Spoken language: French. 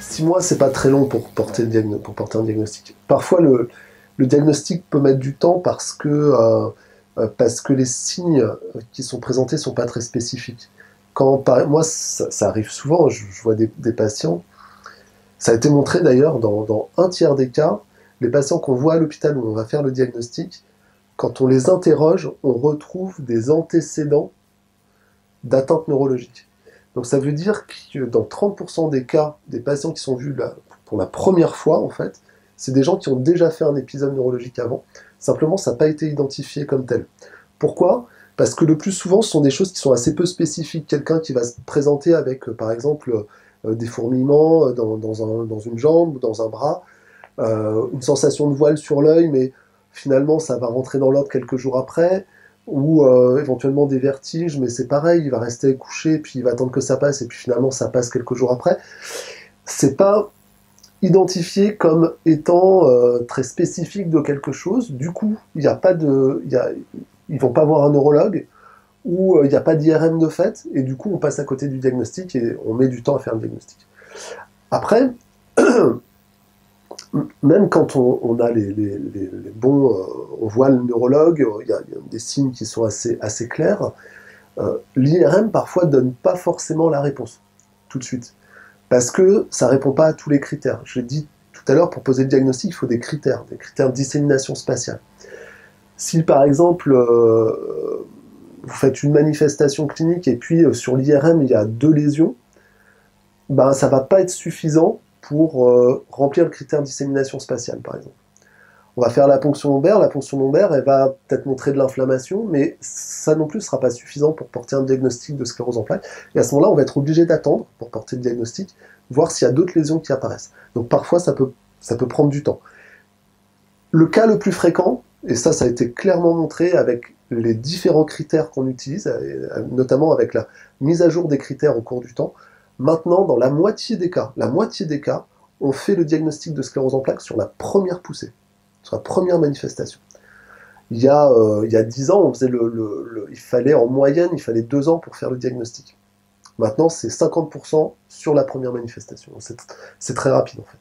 Six mois, c'est pas très long pour porter un diagnostic. Parfois, le diagnostic peut mettre du temps parce que les signes qui sont présentés sont pas très spécifiques. Moi, ça arrive souvent, je vois des patients, ça a été montré d'ailleurs dans un tiers des cas, les patients qu'on voit à l'hôpital où on va faire le diagnostic, quand on les interroge, on retrouve des antécédents d'atteinte neurologique. Donc ça veut dire que dans 30% des cas, des patients qui sont vus là, pour la première fois, en fait, c'est des gens qui ont déjà fait un épisode neurologique avant. Simplement, ça n'a pas été identifié comme tel. Pourquoi ? Parce que le plus souvent, ce sont des choses qui sont assez peu spécifiques. Quelqu'un qui va se présenter avec, par exemple, des fourmillements dans une jambe ou dans un bras, une sensation de voile sur l'œil, mais finalement, ça va rentrer dans l'ordre quelques jours après, ou éventuellement des vertiges, mais c'est pareil, il va rester couché, puis il va attendre que ça passe, et puis finalement, ça passe quelques jours après. C'est pas identifié comme étant très spécifique de quelque chose. Du coup, ils vont pas voir un neurologue, ou il n'y a pas d'IRM de fait, et du coup on passe à côté du diagnostic et on met du temps à faire le diagnostic. Après, même quand on a les bons, on voit le neurologue, il y a des signes qui sont assez clairs, l'IRM parfois donne pas forcément la réponse tout de suite, parce que ça répond pas à tous les critères. Je l'ai dit tout à l'heure, pour poser le diagnostic, il faut des critères de dissémination spatiale. Si par exemple vous faites une manifestation clinique et puis sur l'IRM il y a 2 lésions, ben ça va pas être suffisant pour remplir le critère de dissémination spatiale, par exemple. On va faire la ponction lombaire elle va peut-être montrer de l'inflammation, mais ça non plus ne sera pas suffisant pour porter un diagnostic de sclérose en plaques. Et à ce moment-là, on va être obligé d'attendre pour porter le diagnostic, voir s'il y a d'autres lésions qui apparaissent. Donc parfois, ça peut prendre du temps. Le cas le plus fréquent, et ça a été clairement montré avec les différents critères qu'on utilise, notamment avec la mise à jour des critères au cours du temps, maintenant, dans la moitié des cas, on fait le diagnostic de sclérose en plaques sur la première poussée, sur la première manifestation. Il y a 10 ans, on faisait en moyenne, il fallait 2 ans pour faire le diagnostic. Maintenant, c'est 50% sur la première manifestation. C'est très rapide, en fait.